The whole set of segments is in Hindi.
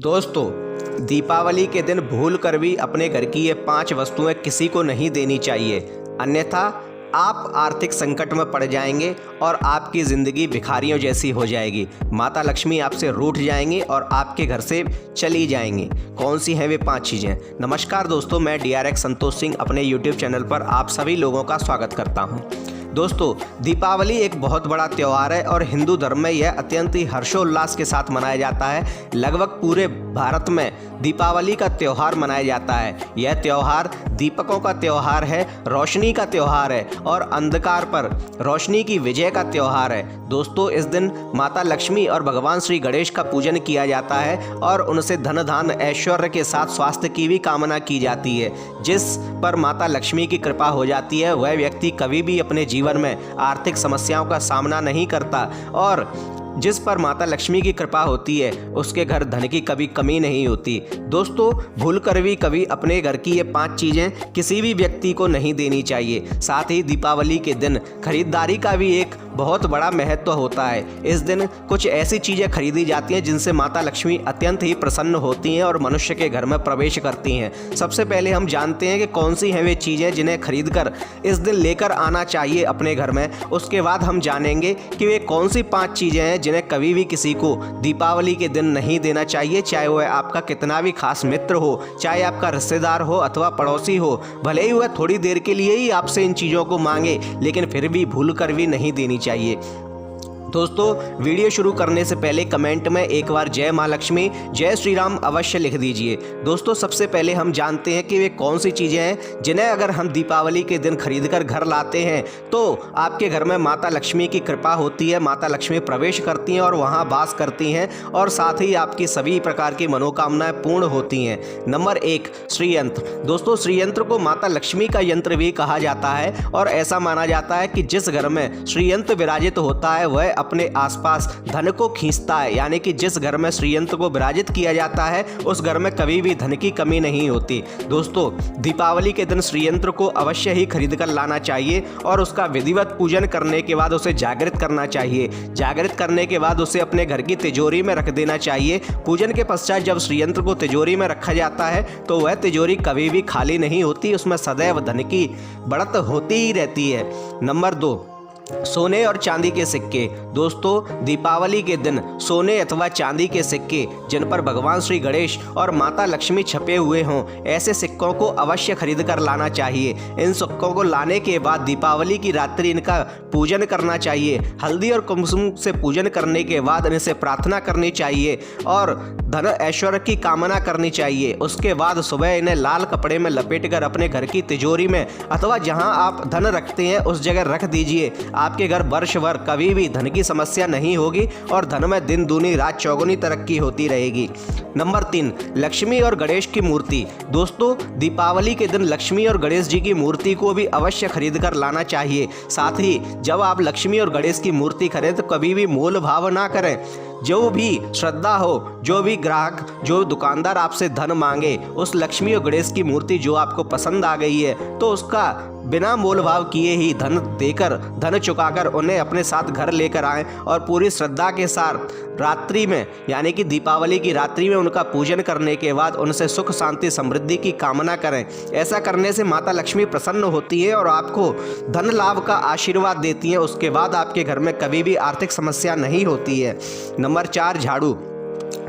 दोस्तों, दीपावली के दिन भूल कर भी अपने घर की ये 5 वस्तुएं किसी को नहीं देनी चाहिए, अन्यथा आप आर्थिक संकट में पड़ जाएंगे और आपकी ज़िंदगी भिखारियों जैसी हो जाएगी। माता लक्ष्मी आपसे रूठ जाएंगी और आपके घर से चली जाएंगी। कौन सी हैं वे 5 चीज़ें? नमस्कार दोस्तों, मैं DRX संतोष सिंह अपने YouTube चैनल पर आप सभी लोगों का स्वागत करता हूं। दोस्तों, दीपावली एक बहुत बड़ा त्यौहार है और हिंदू धर्म में यह अत्यंत ही हर्षोल्लास के साथ मनाया जाता है। लगभग पूरे भारत में दीपावली का त्यौहार मनाया जाता है। यह त्यौहार दीपकों का त्यौहार है, रोशनी का त्यौहार है और अंधकार पर रोशनी की विजय का त्यौहार है। दोस्तों, इस दिन माता लक्ष्मी और भगवान श्री गणेश का पूजन किया जाता है और उनसे धन धान ऐश्वर्य के साथ स्वास्थ्य की भी कामना की जाती है। जिस पर माता लक्ष्मी की कृपा हो जाती है वह व्यक्ति कभी भी अपने जीवन में आर्थिक समस्याओं का सामना नहीं करता और जिस पर माता लक्ष्मी की कृपा होती है उसके घर धन की कभी कमी नहीं होती। दोस्तों, भूल कर भी कभी अपने घर की ये 5 चीज़ें किसी भी व्यक्ति को नहीं देनी चाहिए। साथ ही दीपावली के दिन खरीदारी का भी एक बहुत बड़ा महत्व होता है। इस दिन कुछ ऐसी चीज़ें खरीदी जाती हैं जिनसे माता लक्ष्मी अत्यंत ही प्रसन्न होती हैं और मनुष्य के घर में प्रवेश करती हैं। सबसे पहले हम जानते हैं कि कौन सी हैं वे चीज़ें जिन्हें खरीद कर इस दिन लेकर आना चाहिए अपने घर में। उसके बाद हम जानेंगे कि वे कौन सी 5 चीज़ें हैं जिन्हें कभी भी किसी को दीपावली के दिन नहीं देना चाहिए, चाहे वह आपका कितना भी खास मित्र हो, चाहे आपका रिश्तेदार हो अथवा पड़ोसी हो। भले ही वह थोड़ी देर के लिए ही आपसे इन चीज़ों को मांगे, लेकिन फिर भी भूल कर भी नहीं देनी चाहिए। दोस्तों, वीडियो शुरू करने से पहले कमेंट में एक बार जय माँ लक्ष्मी, जय श्री राम अवश्य लिख दीजिए। दोस्तों, सबसे पहले हम जानते हैं कि वे कौन सी चीज़ें हैं जिन्हें अगर हम दीपावली के दिन खरीदकर घर लाते हैं तो आपके घर में माता लक्ष्मी की कृपा होती है, माता लक्ष्मी प्रवेश करती हैं और वहाँ वास करती हैं और साथ ही आपकी सभी प्रकार की मनोकामनाएं पूर्ण होती हैं। नंबर 1, श्रीयंत्र। दोस्तों, श्रीयंत्र को माता लक्ष्मी का यंत्र भी कहा जाता है और ऐसा माना जाता है कि जिस घर में श्रीयंत्र विराजित होता है वह अपने आसपास धन को खींचता है, यानी कि जिस घर में श्रीयंत्र को विराजित किया जाता है उस घर में कभी भी धन की कमी नहीं होती। दोस्तों, दीपावली के दिन श्रीयंत्र को अवश्य ही खरीद कर लाना चाहिए और उसका विधिवत पूजन करने के बाद उसे जागृत करना चाहिए। जागृत करने के बाद उसे अपने घर की तिजोरी में रख देना चाहिए। पूजन के पश्चात जब श्रीयंत्र को तिजोरी में रखा जाता है तो वह तिजोरी कभी भी खाली नहीं होती, उसमें सदैव धन की बढ़त होती ही रहती है। नंबर 2, सोने और चांदी के सिक्के। दोस्तों, दीपावली के दिन सोने अथवा चांदी के सिक्के जिन पर भगवान श्री गणेश और माता लक्ष्मी छपे हुए हों, ऐसे सिक्कों को अवश्य खरीद कर लाना चाहिए। इन सिक्कों को लाने के बाद दीपावली की रात्रि इनका पूजन करना चाहिए। हल्दी और कुमकुम से पूजन करने के बाद इनसे प्रार्थना करनी चाहिए और धन ऐश्वर्य की कामना करनी चाहिए। उसके बाद सुबह इन्हें लाल कपड़े में लपेटकर अपने घर की तिजोरी में अथवा जहां आप धन रखते हैं उस जगह रख दीजिए। आपके घर वर्ष भर कभी भी धन की समस्या नहीं होगी और धन में दिन दूनी रात चौगुनी तरक्की होती रहेगी। नंबर 3, लक्ष्मी और गणेश की मूर्ति। दोस्तों, दीपावली के दिन लक्ष्मी और गणेश जी की मूर्ति को भी अवश्य खरीद कर लाना चाहिए। साथ ही जब आप लक्ष्मी और गणेश की मूर्ति खरीदें तो कभी भी मोल भाव ना करें। जो भी श्रद्धा हो, जो भी ग्राहक, जो दुकानदार आपसे धन मांगे, उस लक्ष्मी और गणेश की मूर्ति जो आपको पसंद आ गई है तो उसका बिना मोल भाव किए ही धन देकर, धन चुकाकर उन्हें अपने साथ घर लेकर आएं और पूरी श्रद्धा के साथ रात्रि में, यानी कि दीपावली की रात्रि में उनका पूजन करने के बाद उनसे सुख शांति समृद्धि की कामना करें। ऐसा करने से माता लक्ष्मी प्रसन्न होती है और आपको धन लाभ का आशीर्वाद देती है। उसके बाद आपके घर में कभी भी आर्थिक समस्या नहीं होती है। नंबर 4, झाड़ू।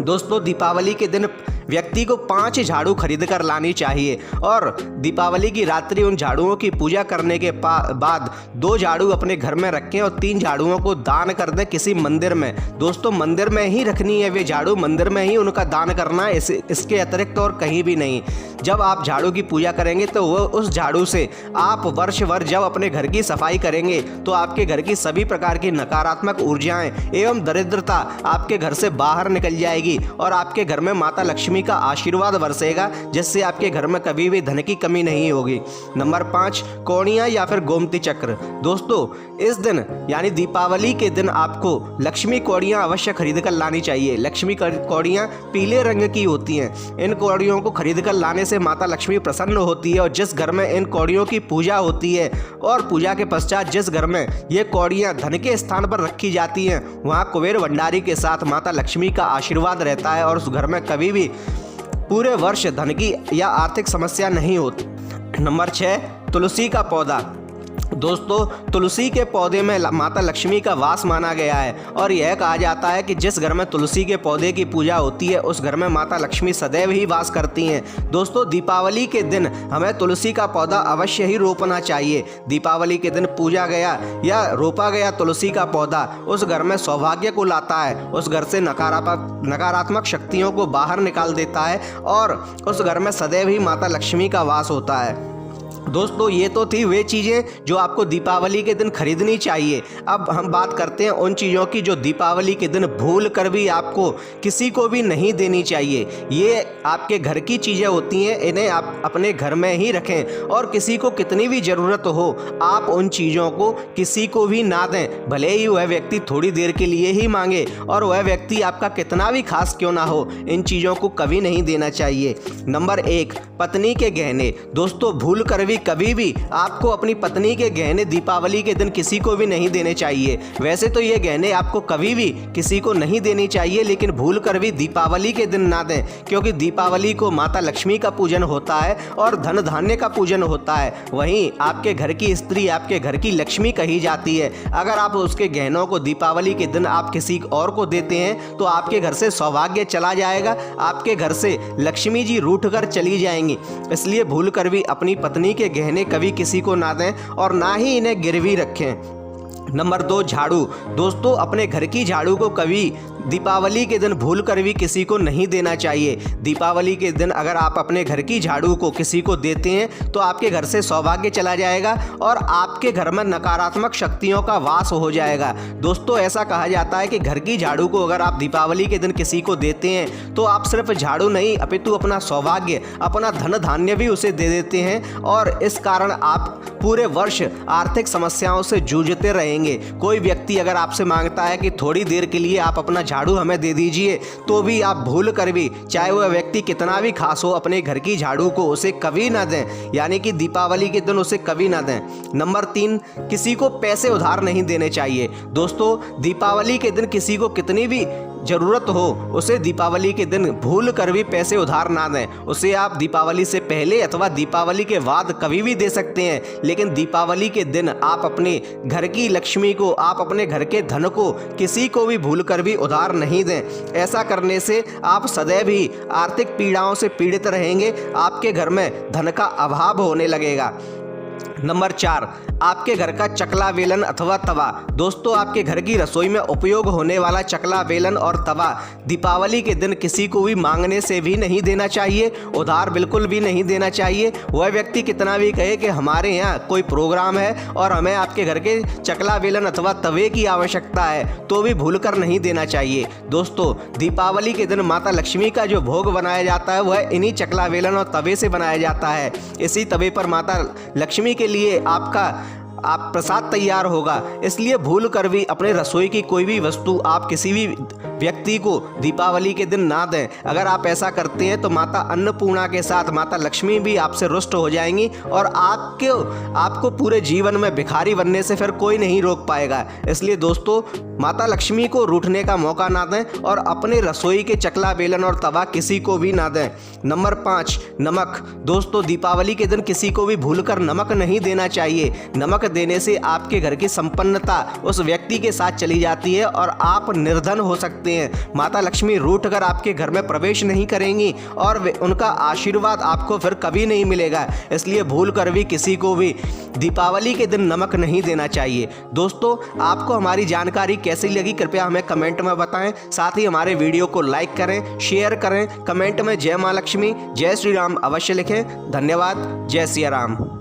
दोस्तों, दीपावली के दिन व्यक्ति को 5 झाड़ू खरीद कर लानी चाहिए और दीपावली की रात्रि उन झाड़ुओं की पूजा करने के बाद 2 झाड़ू अपने घर में रखें और 3 झाड़ुओं को दान कर दें किसी मंदिर में। दोस्तों, मंदिर में ही रखनी है वे झाड़ू, मंदिर में ही उनका दान करना है, इसके अतिरिक्त और कहीं भी नहीं। जब आप झाड़ू की पूजा करेंगे तो वो उस झाड़ू से आप वर्ष भर जब अपने घर की सफाई करेंगे तो आपके घर की सभी प्रकार की नकारात्मक ऊर्जाएं एवं दरिद्रता आपके घर से बाहर निकल जाएगी और आपके घर में माता लक्ष्मी का आशीर्वाद बरसेगा, जिससे आपके घर में कभी भी धन की कमी नहीं होगी। नंबर 5, कौड़ियाँ या फिर गोमती चक्र। दोस्तों, इस दिन यानी दीपावली के दिन आपको लक्ष्मी कौड़ियाँ अवश्य खरीद कर लानी चाहिए। लक्ष्मी कौड़ियाँ पीले रंग की होती हैं। इन कौड़ियों को खरीद कर लाने से माता लक्ष्मी प्रसन्न होती है और जिस घर में इन कौड़ियों की पूजा होती है और पूजा के पश्चात जिस घर में ये कौड़ियाँ धन के स्थान पर रखी जाती हैं वहाँ कुबेर भंडारी के साथ माता लक्ष्मी का आशीर्वाद आशीर्वाद रहता है और उस घर में कभी भी पूरे वर्ष धन की या आर्थिक समस्या नहीं होती। नंबर 6, तुलसी का पौधा। दोस्तों, तुलसी के पौधे में माता लक्ष्मी का वास माना गया है और यह कहा जाता है कि जिस घर में तुलसी के पौधे की पूजा होती है उस घर में माता लक्ष्मी सदैव ही वास करती हैं। दोस्तों, दीपावली के दिन हमें तुलसी का पौधा अवश्य ही रोपना चाहिए। दीपावली के दिन पूजा गया या रोपा गया तुलसी का पौधा उस घर में सौभाग्य को लाता है, उस घर से नकारात्मक शक्तियों को बाहर निकाल देता है और उस घर में सदैव ही माता लक्ष्मी का वास होता है। दोस्तों, ये तो थी वे चीज़ें जो आपको दीपावली के दिन खरीदनी चाहिए। अब हम बात करते हैं उन चीज़ों की जो दीपावली के दिन भूल कर भी आपको किसी को भी नहीं देनी चाहिए। ये आपके घर की चीज़ें होती हैं, इन्हें आप अपने घर में ही रखें और किसी को कितनी भी ज़रूरत हो आप उन चीज़ों को किसी को भी ना दें, भले ही वह व्यक्ति थोड़ी देर के लिए ही मांगे और वह व्यक्ति आपका कितना भी खास क्यों ना हो, इन चीज़ों को कभी नहीं देना चाहिए। नंबर 1, पत्नी के गहने। दोस्तों, भूल कर भी कभी भी आपको अपनी पत्नी के गहने दीपावली के दिन किसी को भी नहीं देने चाहिए। वैसे तो ये गहने आपको कभी भी किसी को नहीं देनी चाहिए, लेकिन भूल कर भी दीपावली के दिन ना दें, क्योंकि दीपावली को माता लक्ष्मी का पूजन होता है और धन धान्य का पूजन होता है। वहीं आपके घर की स्त्री आपके घर की लक्ष्मी कही जाती है। अगर आप उसके गहनों को दीपावली के दिन आप किसी और को देते हैं तो आपके घर से सौभाग्य चला जाएगा, आपके घर से लक्ष्मी जी रूठ कर चली जाएंगी। इसलिए भूल कर भी अपनी पत्नी के गहने कभी किसी को ना दें और ना ही इन्हें गिरवी रखें। नंबर 2, झाड़ू। दोस्तों, अपने घर की झाड़ू को कभी दीपावली के दिन भूल कर भी किसी को नहीं देना चाहिए। दीपावली के दिन अगर आप अपने घर की झाड़ू को किसी को देते हैं तो आपके घर से सौभाग्य चला जाएगा और आपके घर में नकारात्मक शक्तियों का वास हो जाएगा। दोस्तों, ऐसा कहा जाता है कि घर की झाड़ू को अगर आप दीपावली के दिन किसी को देते हैं तो आप सिर्फ झाड़ू नहीं अपितु अपना सौभाग्य, अपना धन धान्य भी उसे दे देते हैं और इस कारण आप पूरे वर्ष आर्थिक समस्याओं से जूझते रहेंगे। कोई व्यक्ति अगर आपसे मांगता है कि थोड़ी देर के लिए आप अपना झाड़ू हमें दे दीजिए, तो भी आप भूल कर भी, चाहे वह व्यक्ति कितना भी खास हो, अपने घर की झाड़ू को उसे कभी ना दें, यानी कि दीपावली के दिन उसे कभी ना दें। नंबर 3, किसी को पैसे उधार नहीं देने चाहिए। दोस्तों, दीपावली के दिन किसी को कितनी भी ज़रूरत हो उसे दीपावली के दिन भूल कर भी पैसे उधार ना दें। उसे आप दीपावली से पहले अथवा दीपावली के बाद कभी भी दे सकते हैं, लेकिन दीपावली के दिन आप अपने घर की लक्ष्मी को, आप अपने घर के धन को किसी को भी भूल कर भी उधार नहीं दें। ऐसा करने से आप सदैव ही आर्थिक पीड़ाओं से पीड़ित रहेंगे, आपके घर में धन का अभाव होने लगेगा। नंबर 4, आपके घर का चकला बेलन अथवा तवा। दोस्तों, आपके घर की रसोई में उपयोग होने वाला चकला बेलन और तवा दीपावली के दिन किसी को भी मांगने से भी नहीं देना चाहिए, उधार बिल्कुल भी नहीं देना चाहिए। वह व्यक्ति कितना भी कहे कि हमारे यहाँ कोई प्रोग्राम है और हमें आपके घर के चकला बेलन अथवा तवे की आवश्यकता है, तो भी भूल कर नहीं देना चाहिए। दोस्तों, दीपावली के दिन माता लक्ष्मी का जो भोग बनाया जाता है वह इन्हीं चकला बेलन और तवे से बनाया जाता है। इसी तवे पर माता लक्ष्मी के लिए आप प्रसाद तैयार होगा। इसलिए भूल कर भी अपने रसोई की कोई भी वस्तु आप किसी भी व्यक्ति को दीपावली के दिन ना दें। अगर आप ऐसा करते हैं तो माता अन्नपूर्णा के साथ माता लक्ष्मी भी आपसे रुष्ट हो जाएंगी और आपको पूरे जीवन में भिखारी बनने से फिर कोई नहीं रोक पाएगा। इसलिए दोस्तों, माता लक्ष्मी को रूठने का मौका ना दें और अपने रसोई के चकला बेलन और तवा किसी को भी ना दें। नंबर 5, नमक। दोस्तों, दीपावली के दिन किसी को भी भूलकर नमक नहीं देना चाहिए। नमक देने से आपके घर की संपन्नता उस व्यक्ति के साथ चली जाती है और आप निर्धन हो सकते हैं। माता लक्ष्मी रूठ कर आपके घर में प्रवेश नहीं करेंगी और उनका आशीर्वाद आपको फिर कभी नहीं मिलेगा। इसलिए भूल कर भी किसी को भी दीपावली के दिन नमक नहीं देना चाहिए। दोस्तों, आपको हमारी जानकारी कैसी लगी कृपया हमें कमेंट में बताएं। साथ ही हमारे वीडियो को लाइक करें, शेयर करें, कमेंट में जय मां लक्ष्मी, जय श्री राम अवश्य लिखें। धन्यवाद। जय सिया राम।